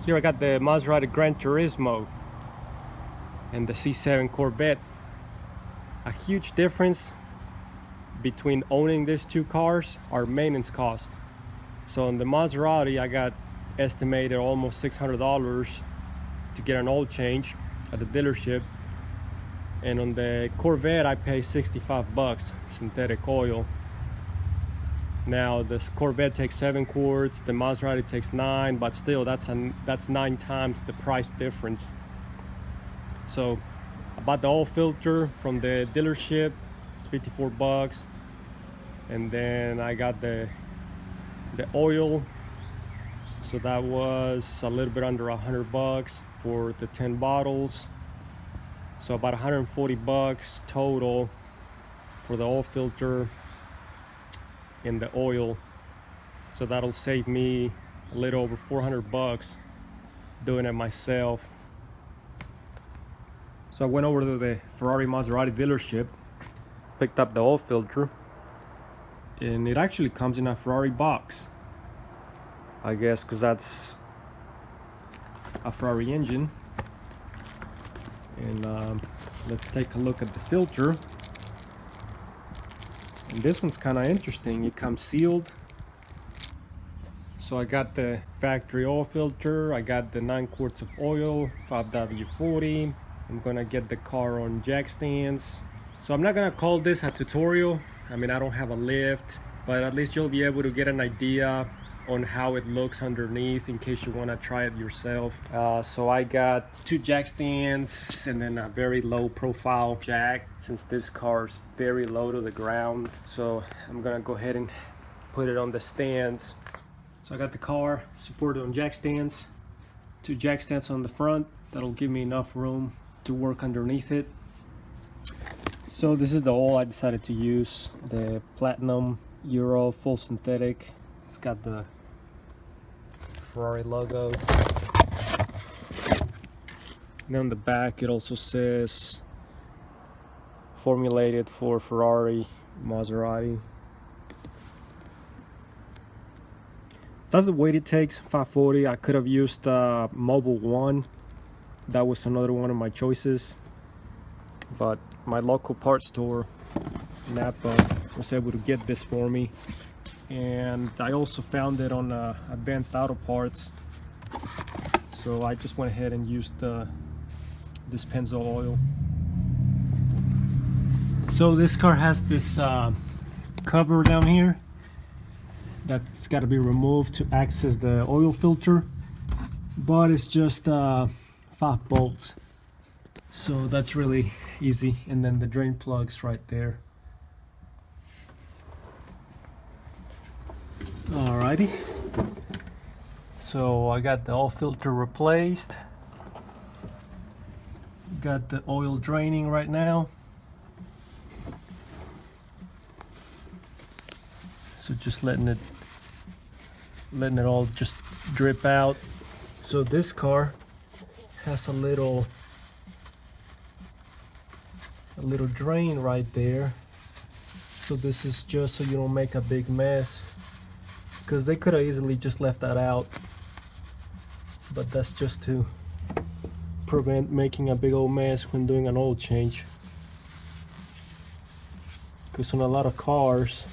Here I got the Maserati Gran Turismo and the C7 Corvette. A huge difference between owning these two cars are maintenance cost. So on the Maserati I got estimated almost $600 to get an oil change at the dealership, and on the Corvette I pay 65 bucks synthetic oil. Now this Corvette takes 7 quarts, the Maserati takes 9, but still that's 9 times the price difference. So I bought the oil filter from the dealership, it's 54 bucks, and then I got the oil, so that was a little bit under 100 bucks for the 10 bottles, so about 140 bucks total for the oil filter and the oil. So that'll save me a little over 400 bucks doing it myself. So I went over to the Ferrari Maserati dealership, picked up the oil filter, and it actually comes in a Ferrari box, I guess, because that's a Ferrari engine. And let's take a look at the filter. And this one's kind of interesting. It comes sealed. So I got the factory oil filter, I got the 9 quarts of oil, 5W40. I'm gonna get the car on jack stands. So I'm not gonna call this a tutorial. I mean, I don't have a lift, but at least you'll be able to get an idea on how it looks underneath in case you want to try it yourself. So I got 2 jack stands and then a very low profile jack, since this car is very low to the ground. So I'm gonna go ahead and put it on the stands. So I got the car supported on jack stands, 2 jack stands on the front. That'll give me enough room to work underneath it. So this is the oil I decided to use, the Platinum Euro full synthetic. It's got the Ferrari logo. And on the back it also says formulated for Ferrari, Maserati. That's the weight it takes, 540. I could have used Mobile One. That was another one of my choices, but my local parts store, Napa, was able to get this for me. And I also found it on Advanced Auto Parts, so I just went ahead and used this Pennzoil oil. So this car has this cover down here that's got to be removed to access the oil filter, but it's just 5 bolts, so that's really easy. And then the drain plug's right there. Alrighty, so I got the oil filter replaced, got the oil draining right now, so just letting it all just drip out. So this car has a little drain right there, so this is just so you don't make a big mess, because they could have easily just left that out, but that's just to prevent making a big old mess when doing an oil change. Because on a lot of cars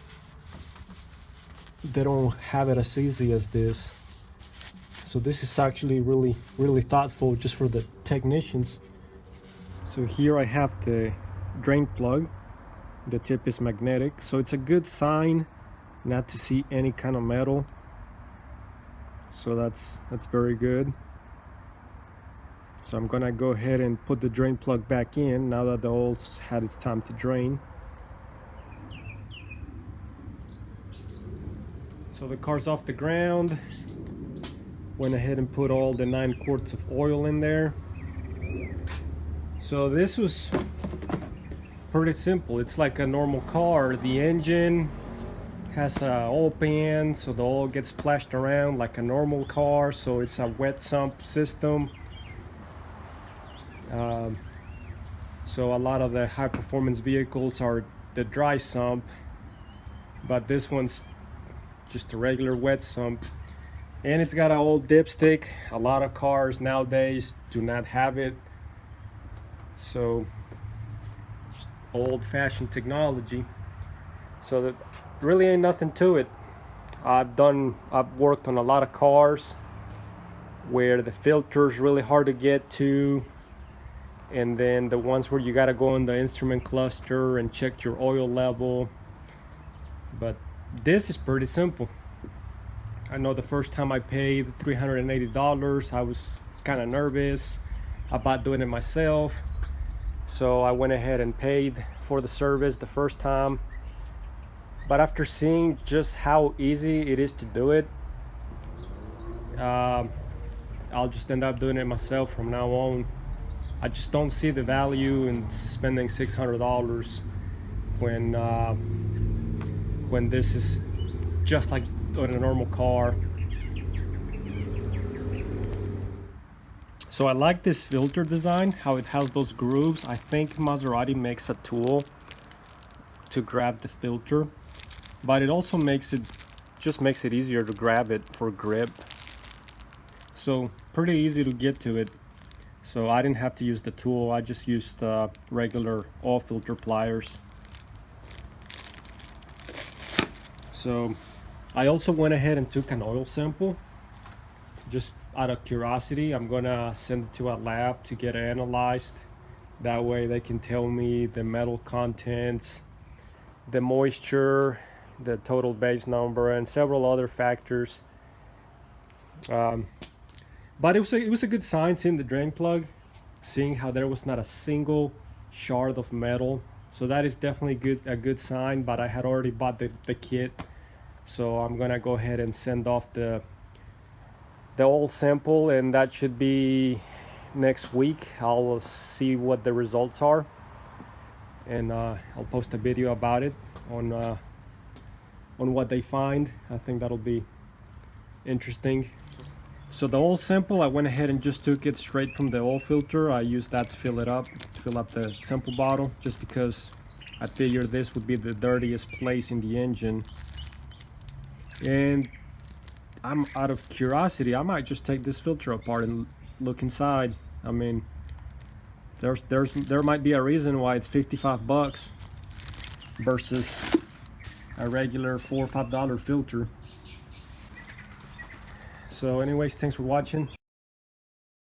they don't have it as easy as this, so this is actually really thoughtful just for the technicians. So here I have the drain plug. The tip is magnetic, so it's a good sign not to see any kind of metal, so that's very good. So I'm gonna go ahead and put the drain plug back in now that the oil's had its time to drain. So the car's off the ground. Went ahead and put all the 9 quarts of oil in there. So this was pretty simple. It's like a normal car. The engine has a oil pan, so the oil gets splashed around like a normal car, so it's a wet sump system. So a lot of the high performance vehicles are the dry sump, but this one's just a regular wet sump. And it's got an old dipstick. A lot of cars nowadays do not have it, so just old-fashioned technology. So that really ain't nothing to it. I've worked on a lot of cars where the filter's really hard to get to, and then the ones where you gotta go in the instrument cluster and check your oil level. But this is pretty simple. I know the first time I paid $380, I was kind of nervous about doing it myself, so I went ahead and paid for the service the first time. But after seeing just how easy it is to do it, I'll just end up doing it myself from now on. I just don't see the value in spending $600 when this is just like on a normal car. So I like this filter design, how it has those grooves. I think Maserati makes a tool to grab the filter, but it also makes it easier to grab it for grip. So pretty easy to get to it. So I didn't have to use the tool, I just used regular oil filter pliers. So I also went ahead and took an oil sample just out of curiosity. I'm gonna send it to a lab to get it analyzed. That way they can tell me the metal contents, the moisture, the total base number, and several other factors. But it was a good sign seeing the drain plug, seeing how there was not a single shard of metal. So that is definitely a good sign. But I had already bought the kit, so I'm gonna go ahead and send off the oil sample, and that should be next week. I'll see what the results are, and I'll post a video about it on what they find. I think that'll be interesting. So the oil sample, I went ahead and just took it straight from the oil filter. I used that to fill up the sample bottle, just because I figured this would be the dirtiest place in the engine. And I'm out of curiosity, I might just take this filter apart and look inside. I mean, there might be a reason why it's $55 versus a regular $4 or $5 filter. So anyways, thanks for watching.